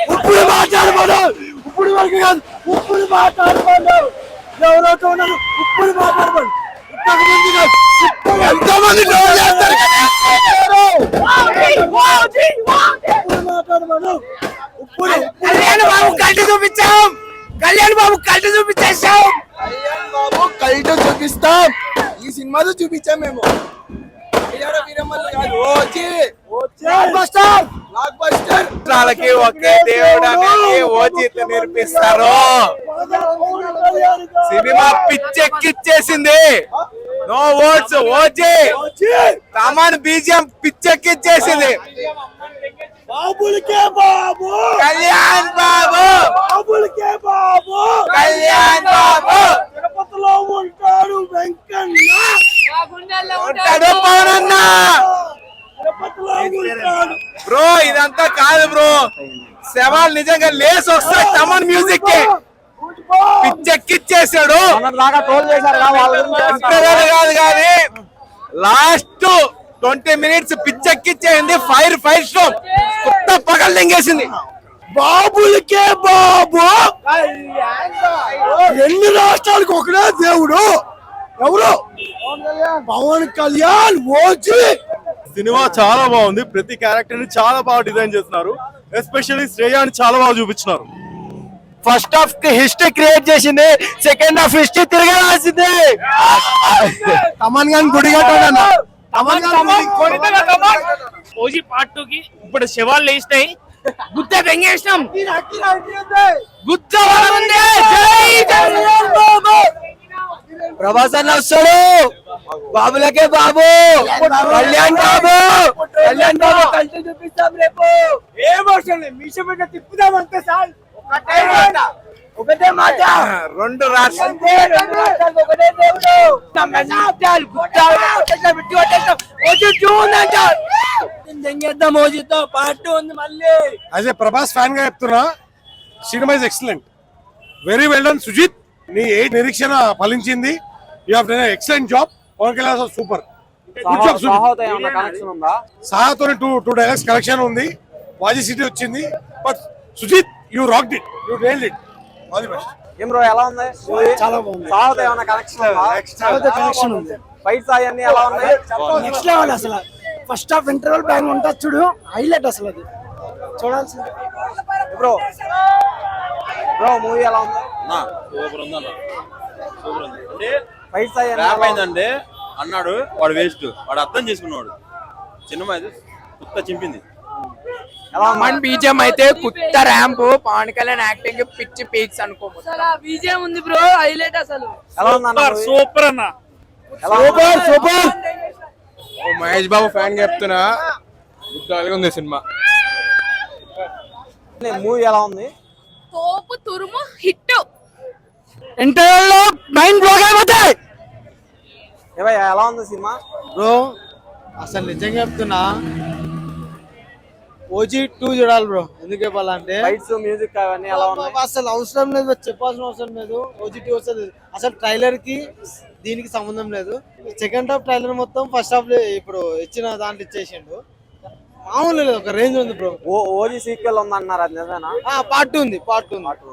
ఇప్పుడు మాట్లాడమను, ఇప్పుడు వరకు కాదు, ఇప్పుడు మాట్లాడమను, ఎవరైతే ఉన్నారు ఇప్పుడు మాట్లాడమను. ఎంతమంది కళ్యాణ్ బాబు కల్ట్ చూపించాం, కళ్యాణ్ బాబు కల్ట్ చూపించేసాం, కళ్యాణ్ బాబు కల్ట్ చూపిస్తాం. ఈ సినిమాలో చూపించాం మేము. వాళ్ళకి ఒకే దేవుడు అనేది ఓజీతో నేర్పిస్తారు. సినిమా పిచ్చెక్కిచ్చేసింది. నో ఓట్స్ ఓజీ. తమన్ బీజియం పిచ్చెక్కిచ్చేసింది. బాబులకే బాబు, కళ్యాణ్ బాబు, బాబులకే బాబు, కళ్యాణ్ బాబు. తిరుపతిలో ఉంటాడు వెంకన్న, ఉంటాడు పవనన్న. తిరుపతిలో ఉంటాడు బ్రో. ఇదంతా కాదు బ్రో, శవాలు నిజంగా లేసి వస్తాయి తమన్ మ్యూజిక్ కి. పిచ్చెక్కిచ్చేసాడు. కాదు కానీ లాస్ట్ 20 minutes పిచ్చెక్కిచ్చేసింది. ఫైర్ షో కొత్త పగలు లింగేసింది. బాబులకే బాబు. ఎన్ని రాష్ట్రాలకు ఒకడే దేవుడు, ఎవరు? పవన్ కళ్యాణ్ ఓజీ. సినిమా చాలా బాగుంది. ప్రతి క్యారెక్టర్ ని చాలా బాగా డిజైన్ చేస్తున్నారు. ఎస్పెషల్లీ శ్రేయాని చాలా బాగా చూపించినారు. ఫస్ట్ హాఫ్ కి హిస్టరీ క్రియేట్ చేసింది, సెకండ్ హాఫ్ హిస్టరీ తిరగాల్సింది. తమన్ గాని గుడిగట్టా ఓజీ పార్ట్ 2 కి ఇప్పుడు శవాలు లేస్తాయి. గుత్త వెంగేశం ప్రభాస్ అన్న వస్తాడు. బాబులకే బాబు, కళ్యాణ్ బాబు, కళ్యాణ్ బాబు కలిసి చూపిస్తాం రేపు. తిప్పుదామంటే సార్ ఒకటే మాట, రెండు రాష్ట్రాలు ఒకటే దేవుడు. మోజీతో పాటు ఉంది మళ్ళీ. యాజ్ ఏ ప్రభాస్ ఫ్యాన్ గా చెప్తున్నా, cinema is excellent, very well done. Sujith, నీ నిరీక్షణ ఫలించింది. You have done excellent job. Pawan Kalyan super. సాహాతో టూ డైలాగ్స్ కలెక్షన్ ఉంది. వాజీ సిటీ వచ్చింది. But Sujith, you rocked it, you nailed it. All the best. ఏం బ్రో, ఎలా ఉంది? చాలా బాగుంది. సాహోతో ఏమైనా కనెక్షన్ ఉంది. ఫైట్స్ అవన్నీ ఎలా ఉన్నాయి? నెక్స్ట్ లెవెల్ అసలు. ఫస్ట్ హాఫ్ ఇంటర్వల్ బ్యాంగ్ ఉంటుంది చూడు, హైలైట్ అసలు. అది చూడాల్సింది. బ్రో మూవీ ఎలా ఉంది? సూపర్ ఉందన్న, సూపర్ ఉంది. అంటే ఫైట్స్ అయిందంటే అన్నాడు వాడు వేస్ట్, వాడు అర్థం చేసుకున్నాడు. సినిమా అయితే కొత్త చింపింది. తమన్ బీజియం అయితే కొత్త ర్యాంప్. పవన్ కళ్యాణ్ యాక్టింగ్ పిచ్చి పీక్స్ అనుకో. బీజియం ఉంది బ్రో, హైలైట్ అసలు. ఎలా ఉంది? సూపర్ అన్న, సూపర్. మహేష్ బాబు ఫ్యాన్ చెప్తున్నా, ఉంది సినిమా. మూవీ ఎలా ఉంది? తోపు తురుము హిట్. ఇంటర్వల్ లో మైండ్ బ్లోక్ అయిపోతాయి. ఏవయ్యా ఎలా ఉంది సినిమా? బ్రో అసలు నిజంగా చెప్తున్నా, ఓజీ 2 చూడాలి బ్రో. ఎందుకు చెప్పాలంటే ఫైట్స్, మ్యూజిక్ అవన్నీ ఎలా ఉన్నాయి? అసలు అవసరం లేదు, చెప్పాల్సిన అవసరం లేదు. ఓజీ 2 వస్తుంది. అసలు ట్రైలర్ కి దీనికి సంబంధం లేదు. సెకండ్ హాఫ్ ట్రైలర్ మొత్తం ఫస్ట్ హాఫ్ ఇప్పుడు ఇచ్చిన దాంట్లో ఇచ్చేసిండు. మామూలు లేదు, ఒక రేంజ్ ఉంది బ్రో. ఓజీ సీక్వెల్ ఉంది అన్నారు, అది నిజమేనా? పార్ట్ 2 ఉంది,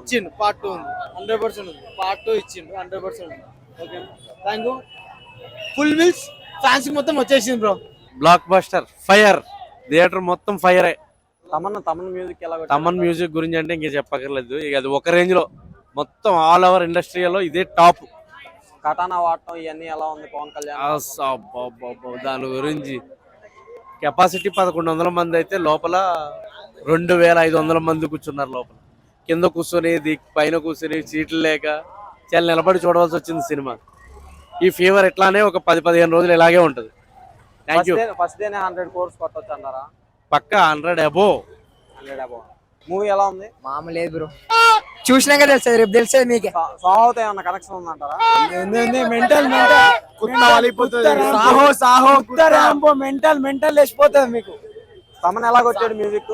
ఇచ్చిండు. పార్ట్ 2 ఉంది, 100% ఉంది. పార్ట్ 2 ఇచ్చిండు, 100% ఉంది. Okay, thank you. ఫుల్ విల్స్ ఫ్యాన్స్ మొత్తం వచ్చేసింది bro. Blockbuster, fire. Theatre మొత్తం ఫైర్. తమన్ మ్యూజిక్ ఎలా? తమన్ మ్యూజిక్ గురించి అంటే ఇంకా చెప్పక్కర్లేదు. ఇక అది ఒక రేంజ్ లో మొత్తం ఆల్ ఓవర్ ఇండస్ట్రీలో ఇదే టాప్. కటానా వాడటం ఇవన్నీ ఎలా ఉంది పవన్ కళ్యాణ్? దాని గురించి కెపాసిటీ 1100 మంది అయితే లోపల 2500 మంది కూర్చున్నారు లోపల. కింద కూర్చొని పైన కూర్చొని సీట్లు లేక చాలా నిలబడి చూడవలసి వచ్చింది సినిమా. ఈ ఫీవర్ ఎట్లానే ఒక 10-15 రోజులు ఇలాగే ఉంటది. Thank you. ఫస్ట్ డేనే 100 crores కొట్టొచ్చు అన్నారా? పక్కా 100 above. మూవీ ఎలా ఉంది? మామూలు లేదు బ్రో, చూసినాక తెలుస్తుంది, రేపు తెలిసేది మీకే. సాహోతో ఏమన్నా కనెక్షన్ ఉందంటారా? మెంటల్ వేసిపోతుంది మీకు. తమన్ ఎలా కొట్టాడు మ్యూజిక్?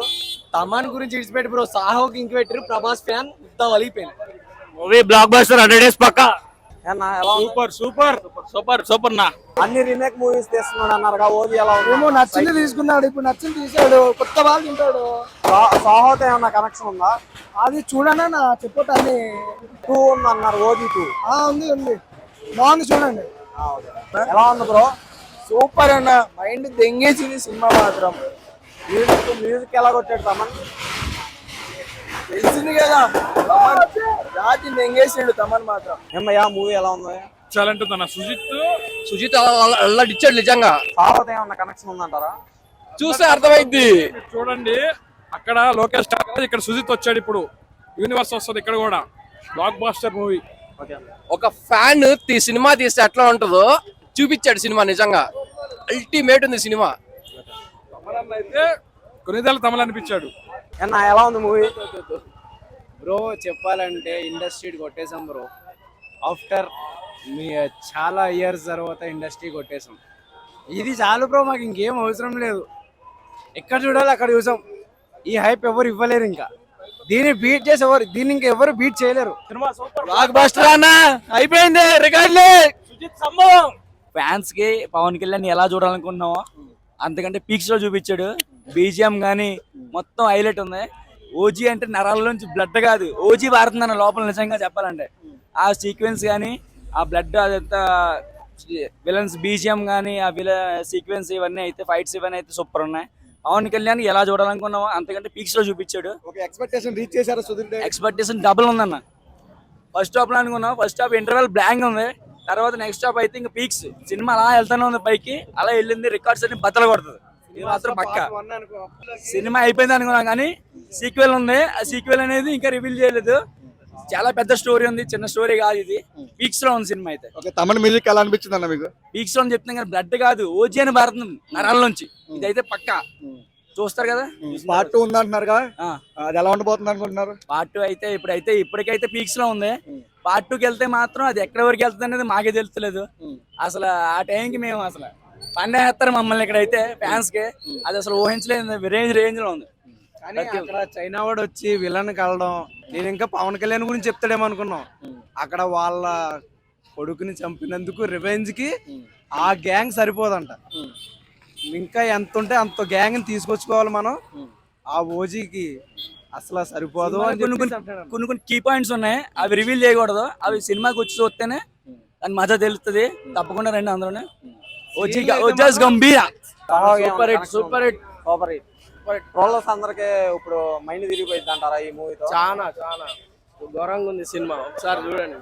తమన్ గురించి ఇడిచిపెట్టి బ్రో, సాహోకి ఇంక పెట్టారు, ప్రభాస్ ఫ్యాన్ మొత్తం వలిగిపోయింది. మూవీ బ్లాక్ బస్టర్ 100 days పక్కా. ఏనా ఎలా ఉంది? సూపర్ నా. అన్ని రీమేక్ మూవీస్ తీస్తున్నాడు అన్నారు ఓజీ ఎలా ఉంది? ఏమో నచ్చింది తీసుకున్నాడు, ఇప్పుడు నచ్చింది తీసాడు, కొత్త వాళ్ళు తింటాడు. సాహోతో ఏమన్నా కనెక్షన్ ఉందా? అది చూడనా నా చెప్పట అని 2 ఉంది అన్నారు, ఓజీ 2 ఉంది బాగుంది చూడండి. ఎలా ఉంది బ్రో? సూపర్ అన్న, మైండ్ దెంగేసింది సినిమా మాత్రం. మ్యూజిక్ ఎలా కొట్టాడు తమన్? తెలిసింది కదా, రాత్రి దెంగేసిండు తమన్ మాత్రం. ఏమయ్యా మూవీ ఎలా ఉంది? ఎక్సలెంట్ ఉందన్న. సుజిత్ అల్లాడిచ్చాడు నిజంగా. సాహోతో ఏమన్నా కనెక్షన్ ఉందంటారా? చూస్తే అర్థమైంది. చూడండి, అక్కడ లోకేష్ స్టార్, ఇక్కడ సుజిత్ వచ్చాడు. ఇప్పుడు యూనివర్స్ వస్తుంది ఇక్కడ కూడా. Blockbuster movie. ఒక ఫ్యాన్ సినిమా తీస్తే ఎట్లా ఉంటుందో చూపించాడు సినిమా. నిజంగా అల్టిమేట్ ఉంది సినిమా. అయితే కొన్నిదేళ్ళ తమలు అనిపించాడు. ఏనా ఎలా ఉంది మూవీ? బ్రో చెప్పాలంటే ఇండస్ట్రీ కొట్టేసాం బ్రో. ఆఫ్టర్ మీ చాలా ఇయర్స్ తర్వాత ఇండస్ట్రీ కొట్టేసాం. ఇది చాలు బ్రో, మాకు ఇంకేం అవసరం లేదు. ఎక్కడ చూడాలి అక్కడ చూసాం. ఈ హైప్ ఎవరు ఇవ్వలేరు, ఇంకా దీన్ని బీట్ చేసి దీన్ని ఇంకా ఎవరు బీట్ చేయలేరు. బ్లాక్ బస్టర్ అన్న అయిపోయింది, రికార్డులే. ఫ్యాన్స్ కి పవన్ కళ్యాణ్ ఎలా చూడాలనుకుంటున్నామో అంతకంటే పీక్స్ లో చూపించాడు. బీజిఎం గానీ మొత్తం హైలైట్ ఉంది. ఓజీ అంటే నరాల నుంచి బ్లడ్ కాదు, ఓజీ పారుతుందన్న లోపల నిజంగా చెప్పాలంటే. ఆ సీక్వెన్స్ కానీ, ఆ బ్లడ్ అదంతా, విలన్స్ బీజిఎం కానీ, ఆ సీక్వెన్స్ ఇవన్నీ అయితే, ఫైట్స్ ఇవన్నీ అయితే సూపర్ ఉన్నాయి. పవన్ కళ్యాణ్ ఎలా చూడాలనుకున్నామో అంతకంటే పీక్స్ లో చూపించాడు. ఎక్స్పెక్టేషన్ రీచ్ చేశారు సుధీర్. ఎక్స్పెక్టేషన్ డబుల్ ఉందన్న. ఫస్ట్ హాఫ్ లో అనుకున్నాం, ఫస్ట్ హాఫ్ ఇంటర్వెల్ బ్లాంక్ ఉంది. తర్వాత నెక్స్ట్ హాఫ్ అయితే ఇంకా పీక్స్. సినిమా అలా వెళ్తానే ఉంది పైకి, అలా వెళ్ళింది. రికార్డ్స్ అన్ని బద్దలు కొడుతుంది. ఇది మాత్రం పక్క. సినిమా అయిపోయింది అనుకున్నాం కానీ సీక్వెల్ ఉంది. ఆ సీక్వెల్ అనేది ఇంకా రివీల్ చేయలేదు. చాలా పెద్ద స్టోరీ ఉంది, చిన్న స్టోరీ కాదు ఇది. పీక్స్ లో ఉంది సినిమా అయితే. తమన్ మ్యూజిక్ ఎలా అనిపించింది అన్న మీకు? పీక్స్ లో చెప్తున్నాం కానీ బ్లడ్ కాదు, ఓజీ అని భారతం నరాల నుంచి. ఇదైతే పక్క చూస్తారు కదా. పార్ట్ 2 ఉందంటున్నారు కదా, అది ఎలా ఉండబోతుంది అనుకుంటున్నారు? పార్ట్ 2 అయితే ఇప్పటికైతే పీక్స్ లో ఉంది. పార్ట్ 2కి వెళ్తే మాత్రం అది ఎక్కడి వరకు వెళ్తుంది అనేది మాకే తెలుస్తలేదు. అసలు ఆ టైంకి మేము అసలు పండే వేస్తారు మమ్మల్ని ఇక్కడైతే ఫ్యాన్స్ కి. అది అసలు ఊహించలేదు, రేంజ్ లో ఉంది. కానీ అక్కడ చైనా వాడు వచ్చి విలన్ కలడం, నేను ఇంకా పవన్ కళ్యాణ్ గురించి చెప్తాడేమో అనుకున్నాం. అక్కడ వాళ్ళ కొడుకుని చంపినందుకు రివెంజ్ కి ఆ గ్యాంగ్ సరిపోదంట. ఇంకా ఎంత ఉంటే అంత గ్యాంగ్ తీసుకొచ్చుకోవాలి మనం. ఆ ఓజీకి అసలు సరిపోదు. కొన్ని కీ పాయింట్స్ ఉన్నాయి, అవి రివీల్ చేయకూడదు. అవి సినిమాకి వచ్చి చూస్తేనే దాని మజా తెలుస్తుంది. తప్పకుండా రండి అందరూ. ఓజీ గంభీర సూపర్ హిట్. ట్రోలర్స్ అందరికి ఇప్పుడు మైండ్ తిరిగిపోయింది అంటారా ఈ మూవీతో? చాలా ఘోరంగా ఉంది సినిమా, ఒకసారి చూడండి.